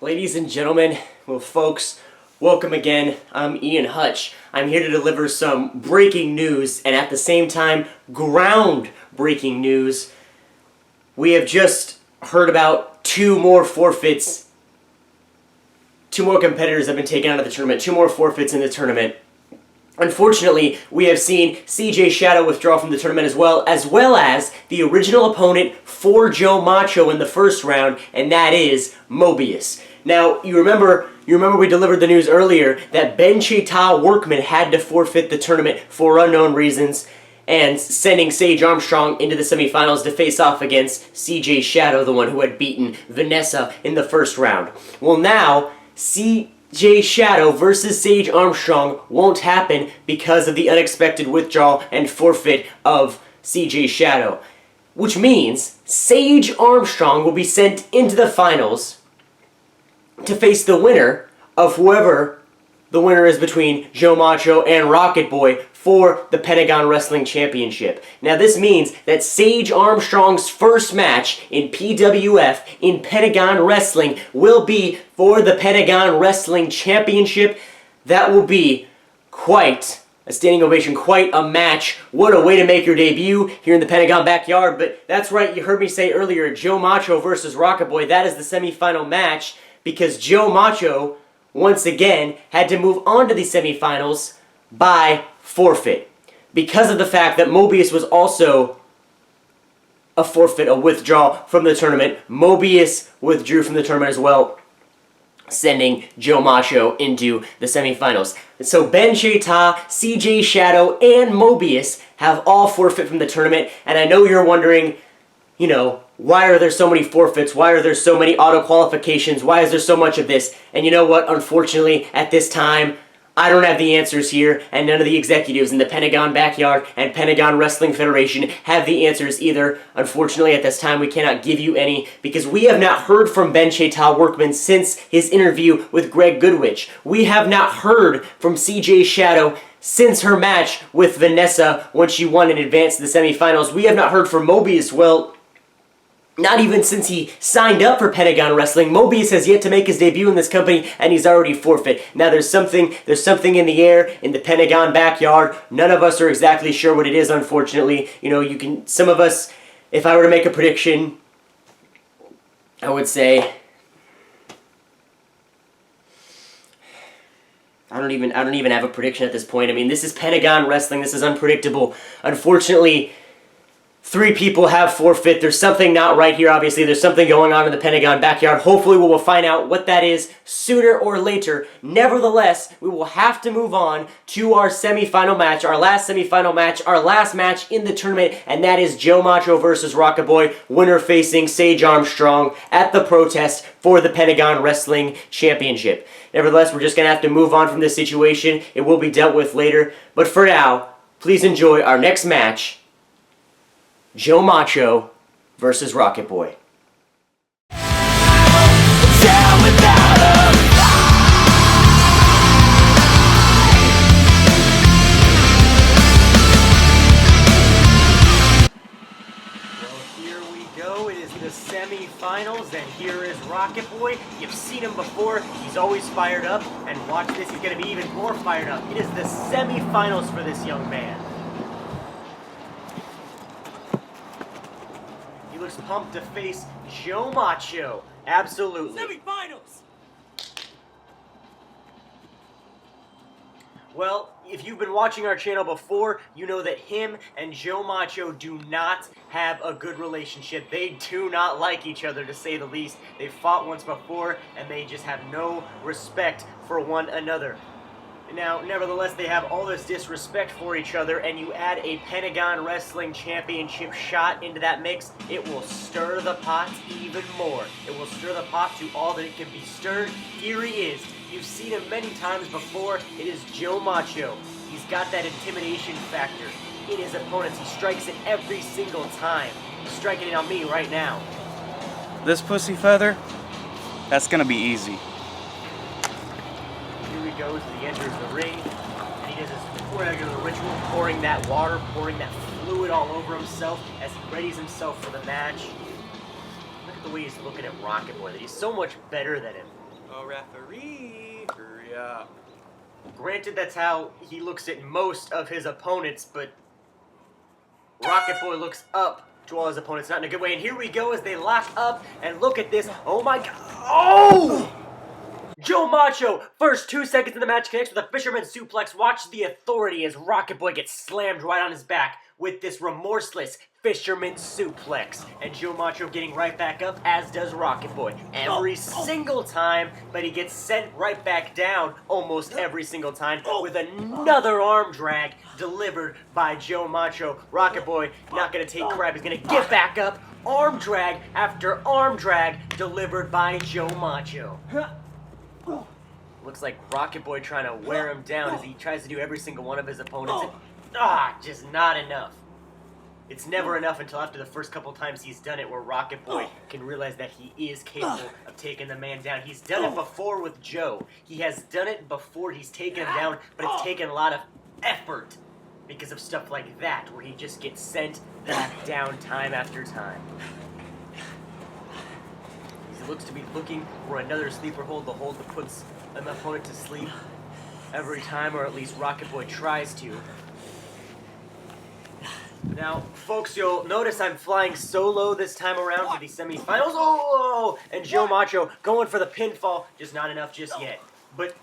Ladies and gentlemen, well folks, welcome again. I'm Ian Hutch. I'm here to deliver some breaking news and at the same time, ground-breaking news. We have just heard about two more forfeits. Two more competitors have been taken out of the tournament. Two more forfeits in the tournament. Unfortunately, we have seen CJ Shadow withdraw from the tournament as well as the original opponent for Joe Macho in the first round, and that is Mobius. Now, you remember we delivered the news earlier that Ben Cheta Workman had to forfeit the tournament for unknown reasons, and sending Sage Armstrong into the semifinals to face off against CJ Shadow, the one who had beaten Vanessa in the first round. Well, now, CJ Shadow versus Sage Armstrong won't happen because of the unexpected withdrawal and forfeit of CJ Shadow. Which means Sage Armstrong will be sent into the finals to face the winner of whoever the winner is between Joe Macho and Rocket Boy for the Pentagon Wrestling Championship. Now this means that Sage Armstrong's first match in PWF in Pentagon Wrestling will be for the Pentagon Wrestling Championship. That will be quite a standing ovation, quite a match. What a way to make your debut here in the Pentagon backyard. But that's right, you heard me say earlier, Joe Macho versus Rocket Boy. That is the semifinal match because Joe Macho, once again, had to move on to the semifinals by forfeit. Because of the fact that Mobius was also a forfeit, a withdrawal from the tournament, Mobius withdrew from the tournament as well, sending Joe Macho into the semifinals. So Ben Cheta, CJ Shadow, and Mobius have all forfeit from the tournament, and I know you're wondering, you know, why are there so many forfeits? Why are there so many auto-qualifications? Why is there so much of this? And you know what? Unfortunately, at this time, I don't have the answers here, and none of the executives in the Pentagon Backyard and Pentagon Wrestling Federation have the answers either. Unfortunately, at this time, we cannot give you any because we have not heard from Ben Cheta Workman since his interview with Greg Goodwitch. We have not heard from CJ Shadow since her match with Vanessa when she won and advanced to the semifinals. We have not heard from Mobius, well, not even since he signed up for Pentagon Wrestling. Mobius has yet to make his debut in this company, and he's already forfeit. Now, there's something in the air in the Pentagon backyard. None of us are exactly sure what it is, unfortunately. You know, some of us, if I were to make a prediction, I would say, I don't even have a prediction at this point. I mean, this is Pentagon Wrestling. This is unpredictable. Unfortunately, 3 people have forfeit. There's something not right here, obviously. There's something going on in the Pentagon backyard. Hopefully we will find out what that is sooner or later. Nevertheless, we will have to move on to our semifinal match, our last semifinal match, our last match in the tournament, and that is Joe Macho versus Rocket Boy, winner facing Sage Armstrong at the protest for the Pentagon Wrestling Championship. Nevertheless, we're just going to have to move on from this situation. It will be dealt with later. But for now, please enjoy our next match, Joe Macho versus Rocket Boy. It is the semi-finals, and here is Rocket Boy. You've seen him before. He's always fired up, and watch this, he's going to be even more fired up. It is the semi-finals for this young man. He looks pumped to face Joe Macho. Absolutely. Semi-finals! Well, if you've been watching our channel before, you know that him and Joe Macho do not have a good relationship. They do not like each other, to say the least. They fought once before, and they just have no respect for one another. Now, nevertheless, they have all this disrespect for each other, and you add a Pentagon Wrestling Championship shot into that mix, it will stir the pot even more. It will stir the pot to all that it can be stirred. Here he is. You've seen him many times before. It is Joe Macho. He's got that intimidation factor in his opponents. He strikes it every single time. He's striking it on me right now. This pussy feather, that's gonna be easy. Here he goes as he enters the ring, and he does his regular ritual, pouring that water, pouring that fluid all over himself as he readies himself for the match. Look at the way he's looking at Rocket Boy, that he's so much better than him. Oh, referee, hurry up. Granted, that's how he looks at most of his opponents, but Rocket Boy looks up to all his opponents, not in a good way. And here we go as they lock up, and look at this. Oh my god. Oh! Joe Macho, first 2 seconds of the match, connects with a fisherman suplex. Watch the authority as Rocket Boy gets slammed right on his back with this remorseless fisherman suplex. And Joe Macho getting right back up, as does Rocket Boy. Every single time, but he gets sent right back down almost every single time with another arm drag delivered by Joe Macho. Rocket Boy not going to take crap. He's going to get back up. Arm drag after arm drag delivered by Joe Macho. Looks like Rocket Boy trying to wear him down as he tries to do every single one of his opponents. Just not enough. It's never enough until after the first couple times he's done it where Rocket Boy can realize that he is capable of taking the man down. He's done it before with Joe. He has done it before. He's taken him down, but it's taken a lot of effort because of stuff like that where he just gets sent back down time after time. He looks to be looking for another sleeper hold, the hold that puts an opponent to sleep every time, or at least Rocket Boy tries to. Now, folks, you'll notice I'm flying solo this time around for the semifinals. Oh! And Joe Macho going for the pinfall, just not enough just yet. But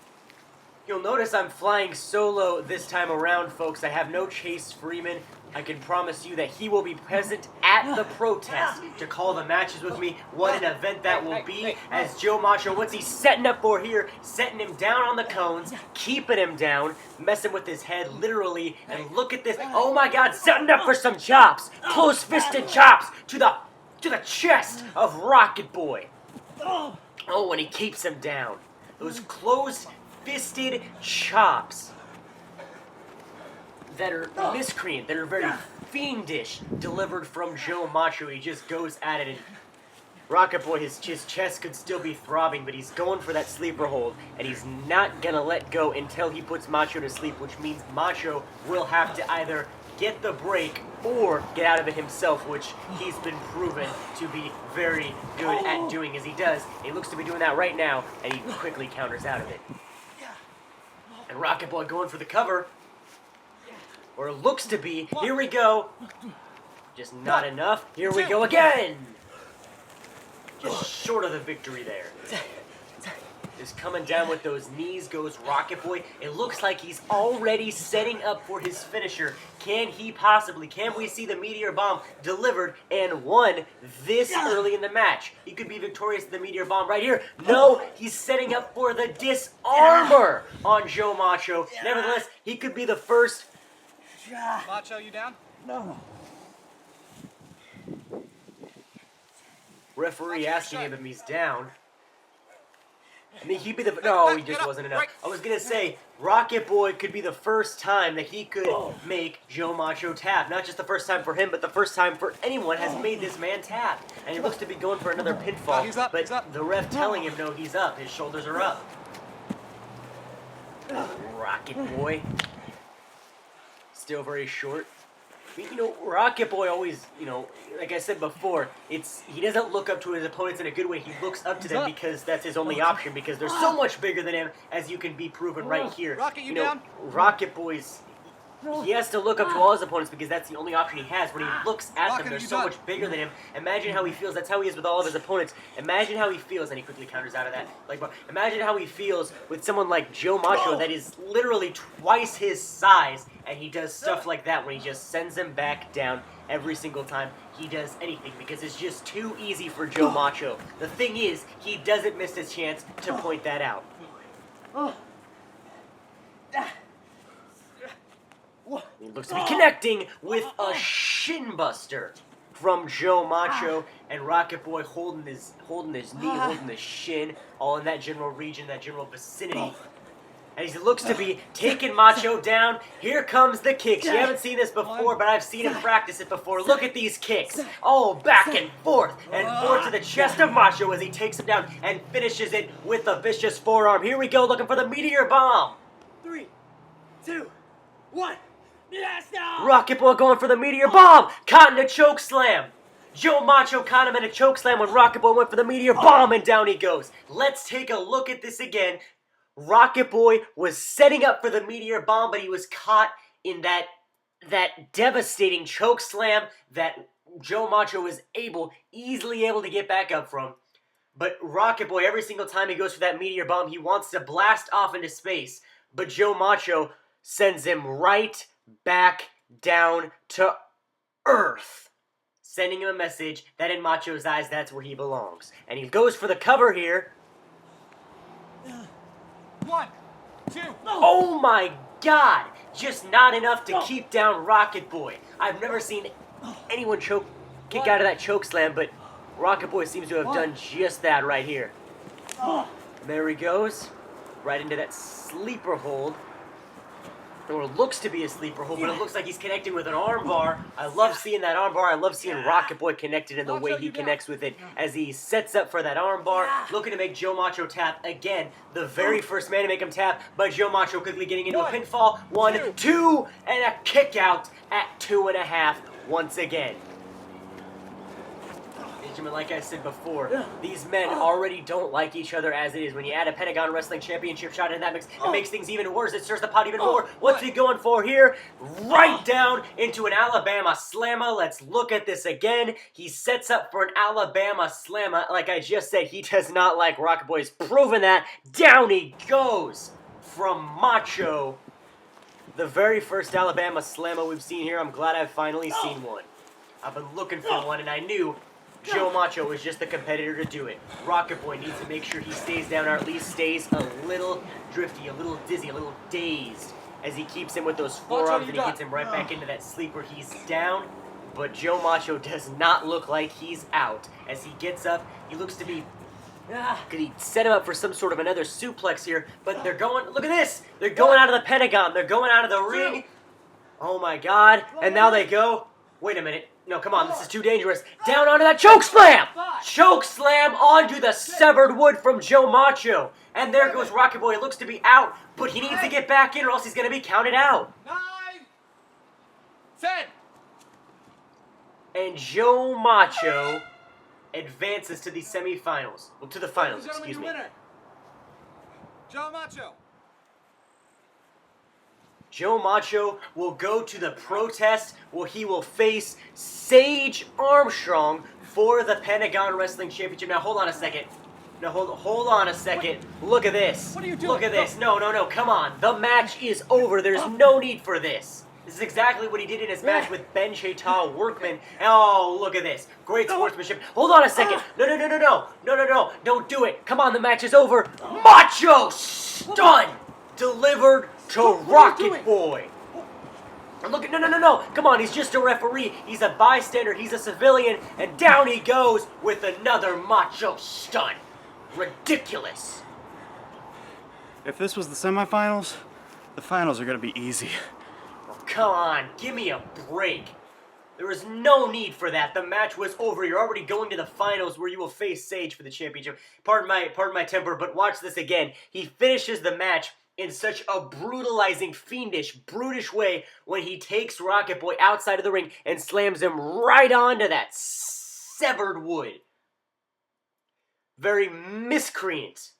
you'll notice I'm flying solo this time around, folks. I have no Chase Freeman. I can promise you that he will be present at the protest to call the matches with me. What an event that will be, as Joe Macho, what's he setting up for here? Setting him down on the cones, keeping him down, messing with his head, literally. And look at this. Oh my god, setting up for some chops. Close-fisted chops to the chest of Rocket Boy. Oh, and he keeps him down. Those close-fisted chops that are miscreant, that are very fiendish, delivered from Joe Macho. He just goes at it, and Rocket Boy, his chest could still be throbbing, but he's going for that sleeper hold, and he's not gonna let go until he puts Macho to sleep, which means Macho will have to either get the break or get out of it himself, which he's been proven to be very good at doing as he does. He looks to be doing that right now, and he quickly counters out of it. And Rocket Boy going for the cover. Or it looks to be. Here we go. Just not enough. Here we go again. Just short of the victory there. Just coming down with those knees goes Rocket Boy. It looks like he's already setting up for his finisher. Can we see the Meteor Bomb delivered and won this early in the match? He could be victorious in the Meteor Bomb right here. No, he's setting up for the Disarmor on Joe Macho. Nevertheless, he could be the first. Macho, you down? No. Referee asking him if he's down. I mean, he'd be the... No, he just wasn't enough. I was going to say, Rocket Boy could be the first time that he could make Joe Macho tap. Not just the first time for him, but the first time for anyone has made this man tap. And he looks to be going for another pinfall. He's up, but he's up. The ref telling him, no, he's up. His shoulders are up. Rocket Boy. Still very short. I mean, Rocket Boy always, like I said before, he doesn't look up to his opponents in a good way. He looks up to them because that's his only option, because they're so much bigger than him, as you can be proven right here. Rocket, you down? Rocket Boy's, he has to look up to all his opponents because that's the only option he has. When he looks at them, they're so much bigger than him. Imagine how he feels. That's how he is with all of his opponents. Imagine how he feels, and he quickly counters out of that. Imagine how he feels with someone like Joe Macho that is literally twice his size, and he does stuff like that when he just sends him back down every single time he does anything, because it's just too easy for Joe Macho. The thing is, he doesn't miss his chance to point that out. He looks to be connecting with a shin buster from Joe Macho, and Rocket Boy holding his knee, holding the shin, all in that general region, that general vicinity. And he looks to be taking Macho down. Here comes the kicks. You haven't seen this before, but I've seen him practice it before. Look at these kicks. Oh, back and forth to the chest of Macho as he takes him down and finishes it with a vicious forearm. Here we go, looking for the Meteor Bomb. 3, 2, 1. Yes, no! Rocket Boy going for the Meteor Bomb. Caught in a choke slam. Joe Macho caught him in a chokeslam when Rocket Boy went for the Meteor Bomb, and down he goes. Let's take a look at this again. Rocket Boy was setting up for the Meteor Bomb, but he was caught in that devastating chokeslam that Joe Macho was easily able to get back up from. But Rocket Boy, every single time he goes for that Meteor Bomb, he wants to blast off into space. But Joe Macho sends him right back down to Earth, sending him a message that in Macho's eyes, that's where he belongs. And he goes for the cover here. 1, 2. Oh my God! Just not enough to keep down Rocket Boy. I've never seen anyone kick out of that choke slam, but Rocket Boy seems to have done just that right here. There he goes, right into that sleeper hold. Or it looks to be a sleeper hold, but it looks like he's connecting with an armbar. I love seeing that armbar. I love seeing Rocket Boy connected in the way he connects with it as he sets up for that armbar, looking to make Joe Macho tap again. The very first man to make him tap, but Joe Macho quickly getting into a pinfall. 1, 2, and a kick out at 2.5 once again. Benjamin, like I said before, these men already don't like each other as it is. When you add a Pentagon Wrestling Championship shot in, it makes things even worse. It stirs the pot even more. What's he going for here? Right down into an Alabama Slammer. Let's look at this again. He sets up for an Alabama Slammer. Like I just said, he does not like Rocket Boy. He's proven that. Down he goes from Macho. The very first Alabama Slammer we've seen here. I'm glad I've finally seen one. I've been looking for one, and I knew Joe Macho was just the competitor to do it. Rocket Boy needs to make sure he stays down, or at least stays a little drifty, a little dizzy, a little dazed as he keeps him with those forearms and he gets him right back into that sleeper. He's down, but Joe Macho does not look like he's out. As he gets up, he looks to be... Could he set him up for some sort of another suplex here? But they're going... Look at this! They're going out of the Pentagon. They're going out of the ring. Oh my God. And now they go... Wait a minute. No, come on, this is too dangerous. Down onto that choke slam! Choke slam onto the severed wood from Joe Macho. And there goes Rocket Boy. It looks to be out, but he needs to get back in or else he's going to be counted out. 9, 10. And Joe Macho advances to the semifinals. Well, to the finals, excuse me. Joe Macho. Joe Macho will go to the protest where he will face Sage Armstrong for the Pentagon Wrestling Championship. Now, hold on a second. Now, hold on a second. Look at this. What are you doing? Look at this. No, come on. The match is over. There's no need for this. This is exactly what he did in his match with Ben Chaital Workman. Oh, look at this. Great sportsmanship. Hold on a second. No. Don't do it. Come on, the match is over. Macho stun delivered to Rocket Boy. Look at no. Come on, he's just a referee. He's a bystander. He's a civilian. And down he goes with another Macho stun. Ridiculous. If this was the semifinals, the finals are going to be easy. Come on, give me a break. There was no need for that. The match was over. You're already going to the finals where you will face Sage for the championship. Pardon my temper, but watch this again. He finishes the match in such a brutalizing, fiendish, brutish way when he takes Rocket Boy outside of the ring and slams him right onto that severed wood. Very miscreant,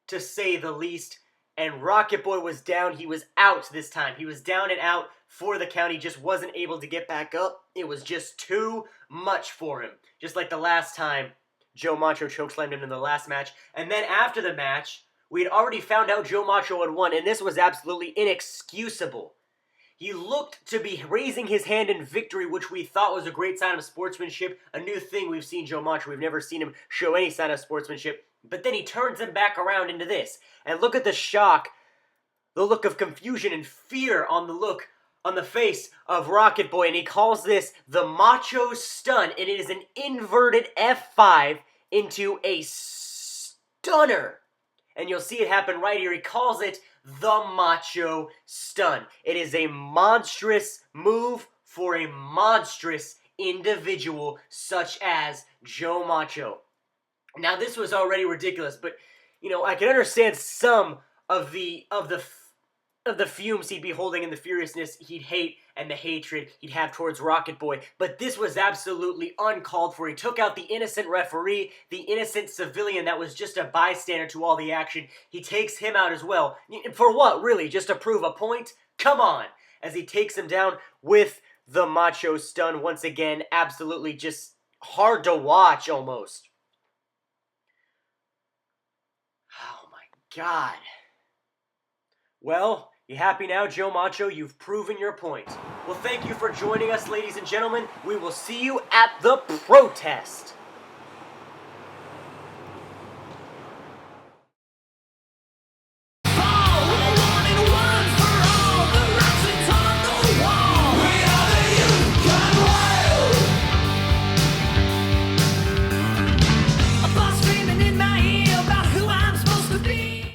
to say the least. And Rocket Boy was down. He was out this time. He was down and out for the count. He just wasn't able to get back up. It was just too much for him. Just like the last time Joe Macho chokeslammed him in the last match. And then after the match, we had already found out Joe Macho had won, and this was absolutely inexcusable. He looked to be raising his hand in victory, which we thought was a great sign of sportsmanship. A new thing we've seen Joe Macho. We've never seen him show any sign of sportsmanship. But then he turns him back around into this. And look at the shock, the look of confusion and fear on the face of Rocket Boy. And he calls this the Macho Stun. And it is an inverted F5 into a stunner. And you'll see it happen right here. He calls it the Macho Stun. It is a monstrous move for a monstrous individual such as Joe Macho. Now, this was already ridiculous, but, you know, I can understand some of the of the fumes he'd be holding and the furiousness he'd hate and the hatred he'd have towards Rocket Boy. But this was absolutely uncalled for. He took out the innocent referee, the innocent civilian that was just a bystander to all the action. He takes him out as well. For what, really? Just to prove a point? Come on! As he takes him down with the Macho stun once again. Absolutely just hard to watch almost. Oh my God. Well, you happy now, Joe Macho? You've proven your point. Well, thank you for joining us, ladies and gentlemen. We will see you at the protest.